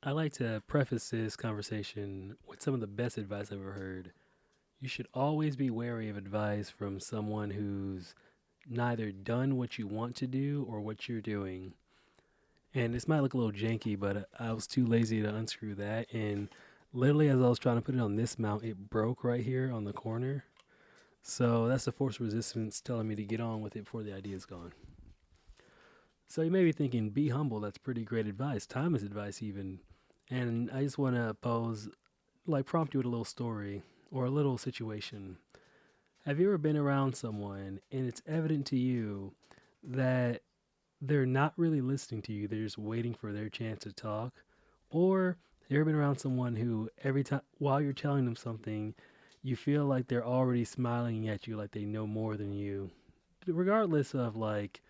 I like to preface this conversation with some of the best advice I've ever heard. You should always be wary of advice from someone who's neither done what you want to do or what you're doing. And this might look a little janky, but I was too lazy to unscrew that. And literally, as I was trying to put it on this mount, it broke right here on the corner. So that's the force resistance telling me to get on with it before the idea's gone. So you may be thinking, be humble. That's pretty great advice. Timeless advice, even. And I just want to pose, like, prompt you with a little story or a little situation. Have you ever been around someone and it's evident to you that they're not really listening to you, they're just waiting for their chance to talk? Or have you ever been around someone who every time while you're telling them something, you feel like they're already smiling at you like they know more than you? Regardless of like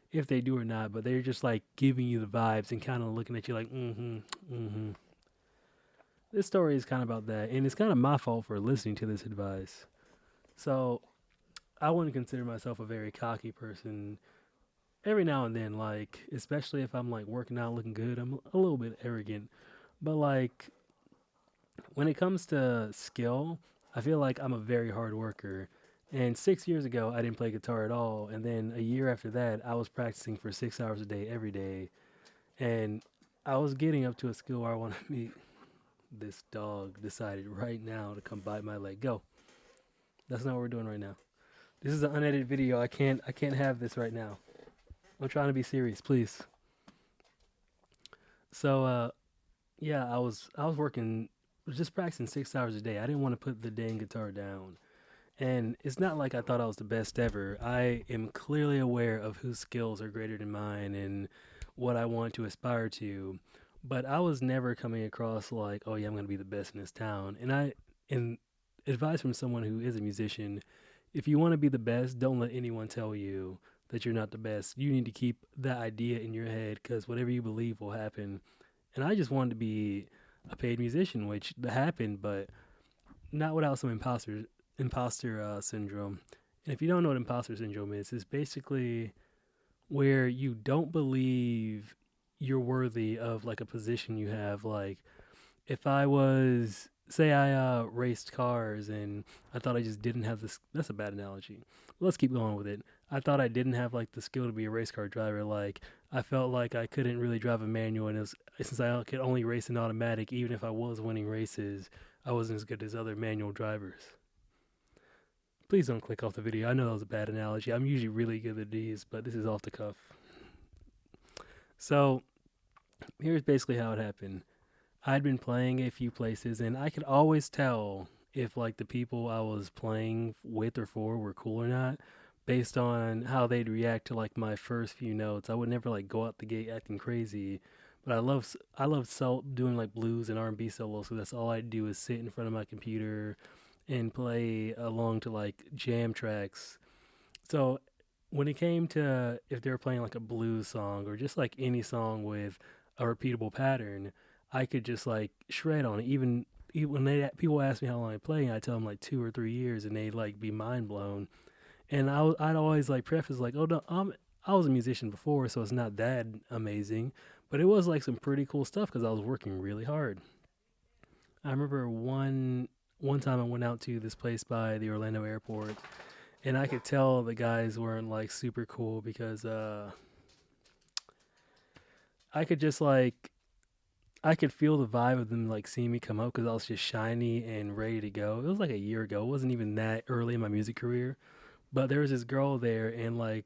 if they do or not, but they're just like giving you the vibes and kind of looking at you like, mm-hmm, mm-hmm. This story is kind of about that, and it's kind of my fault for listening to this advice. So I wouldn't consider myself a very cocky person. Every now and then, like especially if I'm like working out, looking good, I'm a little bit arrogant. But like when it comes to skill, I feel like I'm a very hard worker. And 6 years ago, I didn't play guitar at all. And then a year after that, I was practicing for 6 hours a day every day. And I was getting up to a skill where I want to meet. This dog decided right now to come bite my leg. Go. That's not what we're doing right now. This is an unedited video. I can't have this right now. I'm trying to be serious, please. So yeah, I was working just practicing 6 hours a day. I didn't want to put the dang guitar down. And it's not like I thought I was the best ever. I am clearly aware of whose skills are greater than mine and what I want to aspire to. But I was never coming across like, oh yeah, I'm gonna be the best in this town. And advice from someone who is a musician, if you want to be the best, don't let anyone tell you that you're not the best. You need to keep that idea in your head because whatever you believe will happen. And I just wanted to be a paid musician, which happened, but not without some imposter syndrome. And if you don't know what imposter syndrome is, it's basically where you don't believe you're worthy of like a position you have. Like if I was, say, I raced cars and I thought I just didn't have this. That's a bad analogy. Let's keep going with it. I thought I didn't have like the skill to be a race car driver. Like I felt like I couldn't really drive a manual, and since I could only race in automatic, even if I was winning races, I wasn't as good as other manual drivers. Please don't click off the video. I know that was a bad analogy. I'm usually really good at these, but this is off the cuff. So here's basically how it happened. I'd been playing a few places, and I could always tell if like the people I was playing with or for were cool or not, based on how they'd react to like my first few notes. I would never like go out the gate acting crazy, but I love doing like blues and R&B solos. So that's all I do is sit in front of my computer and play along to like jam tracks. So when it came to if they were playing like a blues song or just like any song with a repeatable pattern, I could just like shred on it. Even when people ask me how long I play, and I tell them like 2 or 3 years, and they like be mind blown. And I'd always like preface like, oh no, I was a musician before, so it's not that amazing, but it was like some pretty cool stuff because I was working really hard. I remember one time I went out to this place by the Orlando airport, and I could tell the guys weren't like super cool because I could just like I could feel the vibe of them like seeing me come up because I was just shiny and ready to go. It was like a year ago. It wasn't even that early in my music career, but there was this girl there, and like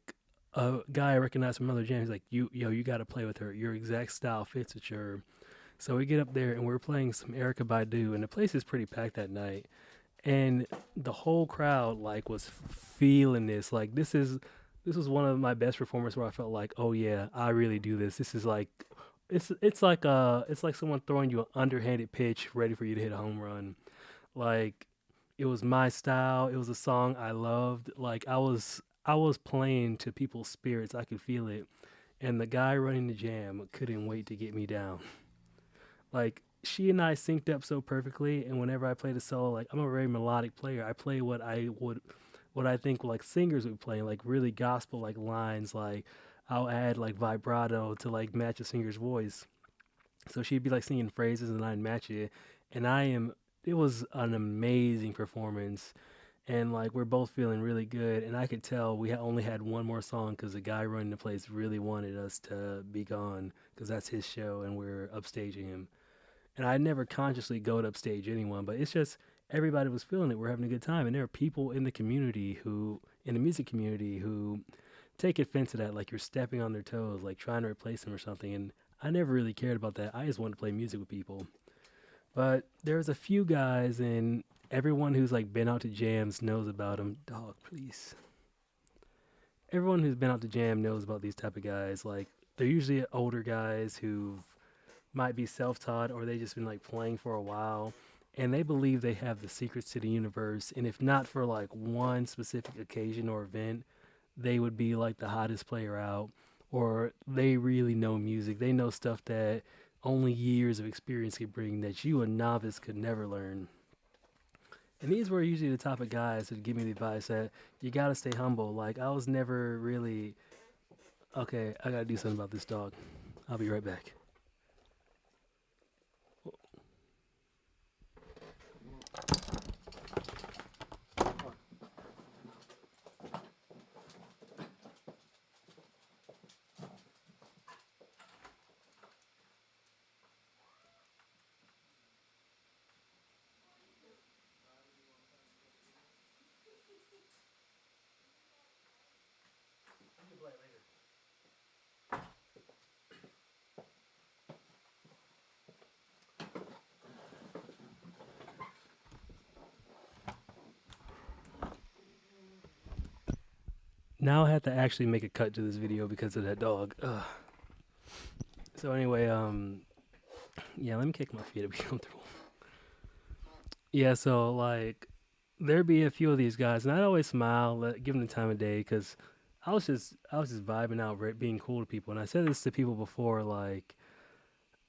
a guy I recognized from another jam. He's like, you got to play with her. Your exact style fits with your." So we get up there and we're playing some Erica Badu, and the place is pretty packed that night. And the whole crowd like was feeling this. Like this was one of my best performances where I felt like, oh yeah, I really do this. This is like it's like someone throwing you an underhanded pitch ready for you to hit a home run. Like it was my style. It was a song I loved. Like I was playing to people's spirits. I could feel it. And the guy running the jam couldn't wait to get me down. Like she and I synced up so perfectly, and whenever I played a solo, like I'm a very melodic player. I play what I think like singers would play, like really gospel like lines. Like I'll add like vibrato to like match a singer's voice. So she'd be like singing phrases and I'd match it. And it was an amazing performance. And like we're both feeling really good. And I could tell we only had one more song because the guy running the place really wanted us to be gone because that's his show and we're upstaging him. And I never consciously go to upstage anyone, but it's just everybody was feeling it. We're having a good time. And there are people in the community in the music community, who take offense to that, like you're stepping on their toes, like trying to replace them or something. And I never really cared about that. I just wanted to play music with people. But there's a few guys, and everyone who's like been out to jams knows about them. Dog, please. Everyone who's been out to jam knows about these type of guys. Like they're usually older guys who might be self-taught or they just been like playing for a while, and they believe they have the secrets to the universe. And if not for like one specific occasion or event, they would be like the hottest player out, or they really know music. They know stuff that only years of experience could bring that you, a novice, could never learn. And these were usually the type of guys that give me the advice that you gotta stay humble. Like I was never really okay. I gotta do something about this dog. I'll be right back. Now I have to actually make a cut to this video because of that dog. Ugh. So anyway, yeah, let me kick my feet to be comfortable. Yeah, so like there'd be a few of these guys, and I'd always smile, give them the time of day, because I was just vibing out, being cool to people. And I said this to people before, like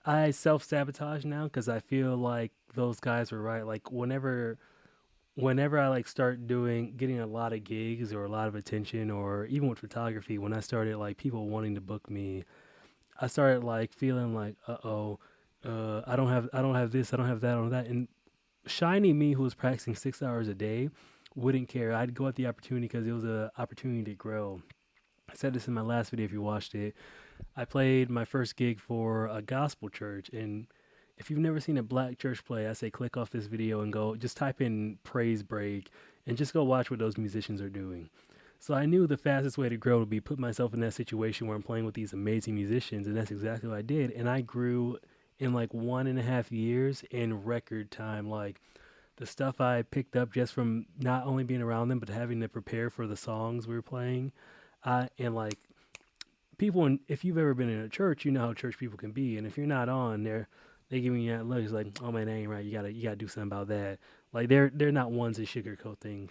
I self sabotage now because I feel like those guys were right. Like whenever I like start getting a lot of gigs or a lot of attention, or even with photography, when I started like people wanting to book me, I started like feeling like, I don't have this, I don't have that, I don't have that. And shiny me, who was practicing 6 hours a day, wouldn't care. I'd go at the opportunity because it was an opportunity to grow. I said this in my last video if you watched it. I played my first gig for a gospel church, and if you've never seen a black church play, I say click off this video and go just type in praise break and just go watch what those musicians are doing. So I knew the fastest way to grow would be put myself in that situation where I'm playing with these amazing musicians, and that's exactly what I did. And I grew in like 1.5 years in record time. Like the stuff I picked up just from not only being around them, but having to prepare for the songs we were playing. And like people, if you've ever been in a church, you know how church people can be. And if you're not on, they giving you that look. It's like, oh man, that ain't right. You gotta do something about that. Like they're not ones that sugarcoat things.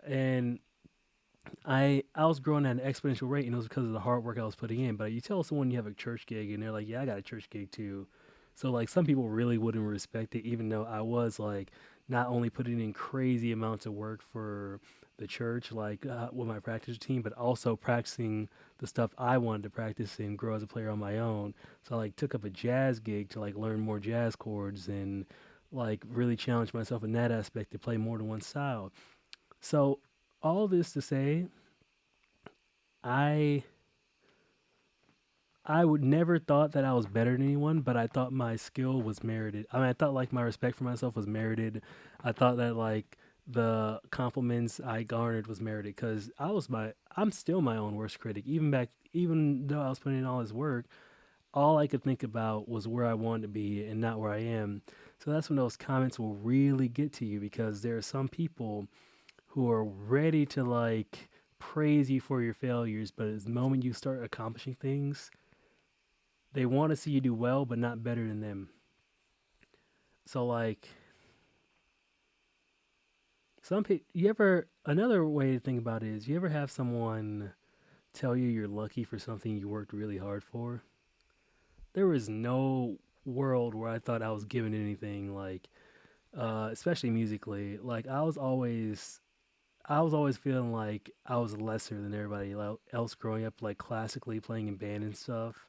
And I was growing at an exponential rate, and it was because of the hard work I was putting in. But you tell someone you have a church gig, and they're like, "Yeah, I got a church gig too." So like some people really wouldn't respect it, even though I was like not only putting in crazy amounts of work for the church, like with my practice team, but also practicing the stuff I wanted to practice and grow as a player on my own. So I like took up a jazz gig to like learn more jazz chords and like really challenge myself in that aspect to play more than one style. So all this to say, I I would never thought that I was better than anyone, but I thought my skill was merited. I mean, I thought like my respect for myself was merited. I thought that like the compliments I garnered was merited because I'm still my own worst critic. Even though I was putting in all this work, all I could think about was where I wanted to be and not where I am. So that's when those comments will really get to you because there are some people who are ready to like praise you for your failures, but as the moment you start accomplishing things, they want to see you do well, but not better than them. So like some people, you ever another way to think about it is you ever have someone tell you you're lucky for something you worked really hard for? There was no world where I thought I was given anything like, especially musically. Like I was always feeling like I was lesser than everybody else growing up, like classically playing in band and stuff.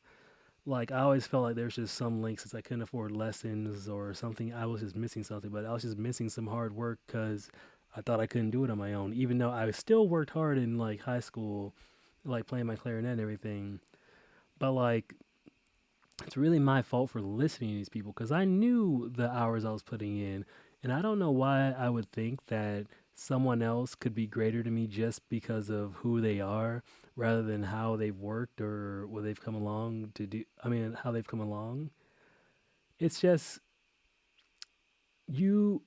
Like I always felt like there's just some links since I couldn't afford lessons or something. I was just missing something, but I was just missing some hard work because I thought I couldn't do it on my own. Even though I still worked hard in like high school, like playing my clarinet and everything. But like it's really my fault for listening to these people because I knew the hours I was putting in, and I don't know why I would think that someone else could be greater to me just because of who they are rather than how they've worked or what they've come along to do. I mean, how they've come along. It's just you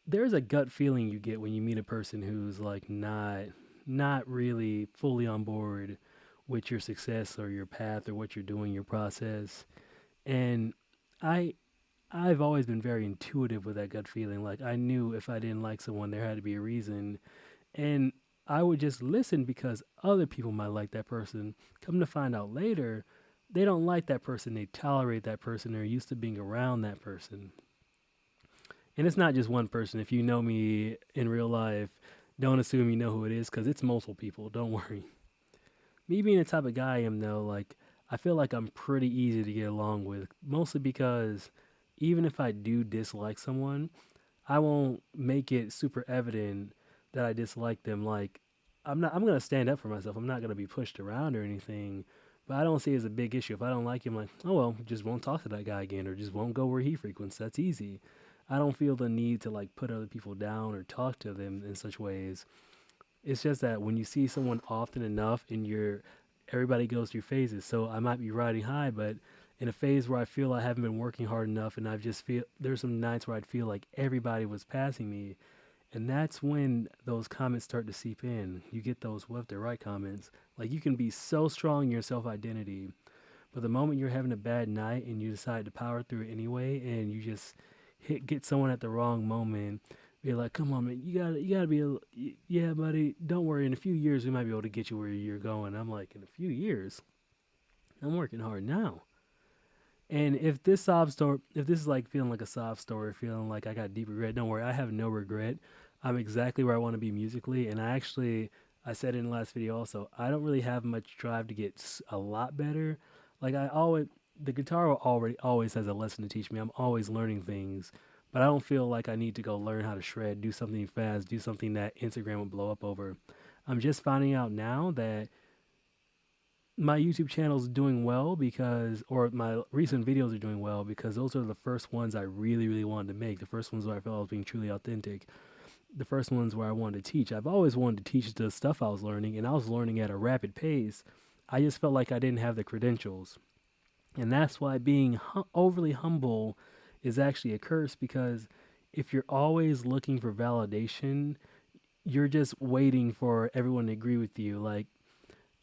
there's a gut feeling you get when you meet a person who's like not really fully on board with your success or your path or what you're doing, your process. And I I've always been very intuitive with that gut feeling. Like I knew if I didn't like someone, there had to be a reason, and I would just listen because other people might like that person. Come to find out later, they don't like that person. They tolerate that person. They're used to being around that person. And it's not just one person. If you know me in real life, don't assume you know who it is because it's multiple people. Don't worry. Me being the type of guy I am, though, like, I feel like I'm pretty easy to get along with, mostly because even if I do dislike someone, I won't make it super evident that I dislike them. Like, I'm gonna stand up for myself. I'm not gonna be pushed around or anything. But I don't see it as a big issue. If I don't like him, like, oh well, just won't talk to that guy again, or just won't go where he frequents. That's easy. I don't feel the need to like put other people down or talk to them in such ways. It's just that when you see someone often enough, and you're everybody goes through phases. So I might be riding high, but in a phase where I feel I haven't been working hard enough, and I've just feel there's some nights where I'd feel like everybody was passing me, and that's when those comments start to seep in. You get those left or right comments. Like you can be so strong in your self identity, but the moment you're having a bad night and you decide to power through it anyway, and you just get someone at the wrong moment, be like, "Come on, man, you gotta be, yeah, buddy. Don't worry. In a few years, we might be able to get you where you're going." I'm like, in a few years, I'm working hard now. And if this is like feeling like a sob story, feeling like I got deep regret, don't worry, I have no regret. I'm exactly where I want to be musically, and I said in the last video also, I don't really have much drive to get a lot better. Like the guitar always has a lesson to teach me. I'm always learning things, but I don't feel like I need to go learn how to shred, do something fast, do something that Instagram would blow up over. I'm just finding out now that my YouTube channel is doing well because, or my recent videos are doing well because those are the first ones I really, really wanted to make. The first ones where I felt I was being truly authentic. The first ones where I wanted to teach. I've always wanted to teach the stuff I was learning, and I was learning at a rapid pace. I just felt like I didn't have the credentials. And that's why being overly humble is actually a curse because if you're always looking for validation, you're just waiting for everyone to agree with you. Like,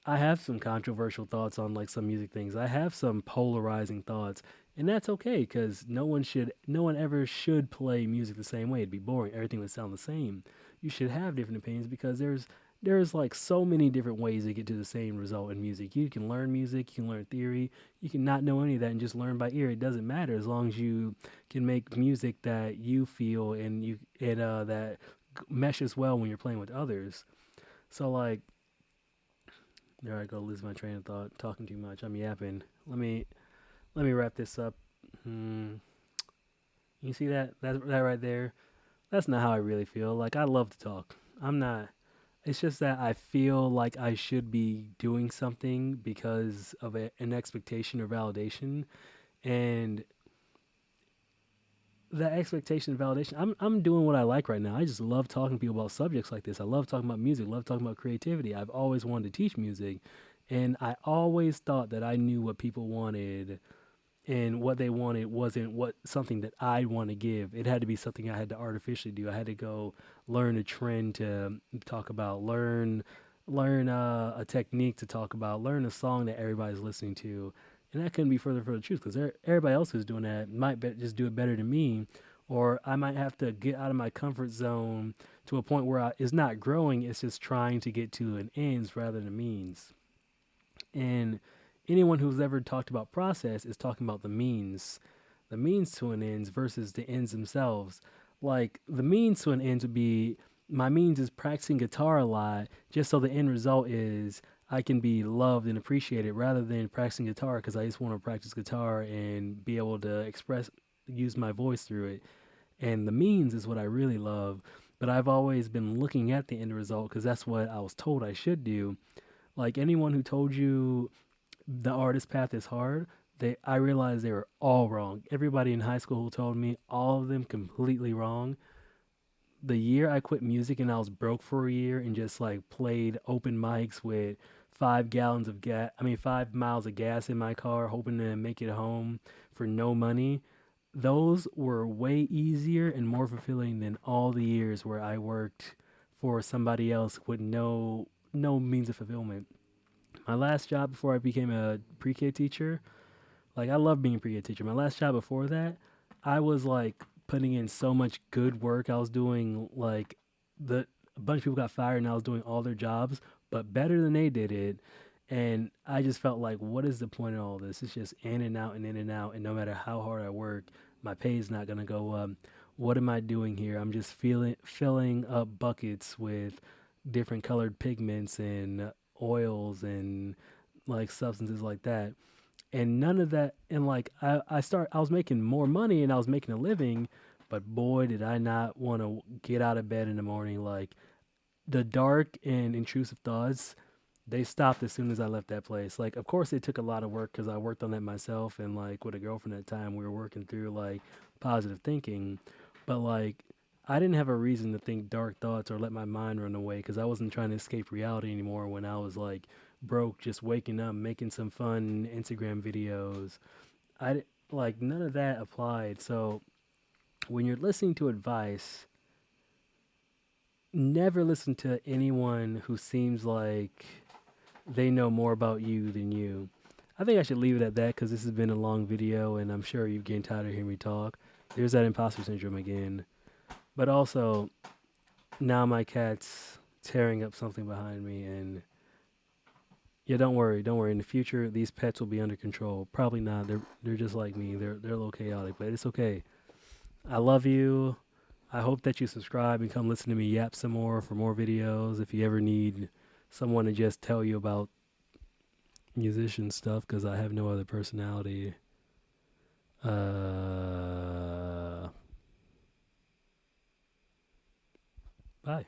I have some controversial thoughts on like some music things. I have some polarizing thoughts, and that's okay because no one ever should play music the same way. It'd be boring. Everything would sound the same. You should have different opinions because there's like so many different ways to get to the same result in music. You can learn music, you can learn theory, you can not know any of that and just learn by ear. It doesn't matter as long as you can make music that you feel and that meshes well when you're playing with others. So like there I go, lose my train of thought. Talking too much. I'm yapping. Let me wrap this up. Hmm. You see that right there? That's not how I really feel. Like I love to talk. I'm not. It's just that I feel like I should be doing something because of an expectation or validation, and that expectation and validation. I'm doing what I like right now. I just love talking to people about subjects like this. I love talking about music. Love talking about creativity. I've always wanted to teach music, and I always thought that I knew what people wanted, and what they wanted wasn't what something that I want to give. It had to be something I had to artificially do. I had to go learn a trend to talk about, learn a technique to talk about, learn a song that everybody's listening to, and that couldn't be further from the truth because everybody else who's doing that might just do it better than me, or I might have to get out of my comfort zone to a point where it's not growing. It's just trying to get to an ends rather than a means. And anyone who's ever talked about process is talking about the means to an ends versus the ends themselves. Like the means to an end would be my means is practicing guitar a lot just so the end result is I can be loved and appreciated rather than practicing guitar because I just want to practice guitar and be able to use my voice through it. And the means is what I really love. But I've always been looking at the end result because that's what I was told I should do. Like anyone who told you the artist path is hard, I realized they were all wrong. Everybody in high school who told me, all of them completely wrong. The year I quit music and I was broke for a year and just like played open mics with 5 gallons of gas, I mean 5 miles of gas in my car, hoping to make it home for no money. Those were way easier and more fulfilling than all the years where I worked for somebody else with no means of fulfillment. My last job before I became a pre-K teacher, like I love being a pre-K teacher. My last job before that, I was like putting in so much good work. I was doing like the a bunch of people got fired and I was doing all their jobs, but better than they did it. And I just felt like, what is the point of all this? It's just in and out and in and out. And no matter how hard I work, my pay is not gonna go up. What am I doing here? I'm just filling up buckets with different colored pigments and oils and like substances like that. And none of that, and like I was making more money and I was making a living, but boy did I not want to get out of bed in the morning. Like the dark and intrusive thoughts, they stopped as soon as I left that place. Like of course it took a lot of work because I worked on that myself, and like with a girlfriend at the time we were working through like positive thinking. But like I didn't have a reason to think dark thoughts or let my mind run away because I wasn't trying to escape reality anymore when I was like broke, just waking up, making some fun Instagram videos. Like none of that applied. So when you're listening to advice, never listen to anyone who seems like they know more about you than you. I think I should leave it at that because this has been a long video and I'm sure you're getting tired of hearing me talk. There's that imposter syndrome again. But also, now my cat's tearing up something behind me, and yeah, don't worry, don't worry. In the future, these pets will be under control. Probably not. They're just like me. They're a little chaotic, but it's okay. I love you. I hope that you subscribe and come listen to me yap some more for more videos. If you ever need someone to just tell you about musician stuff, because I have no other personality. Bye.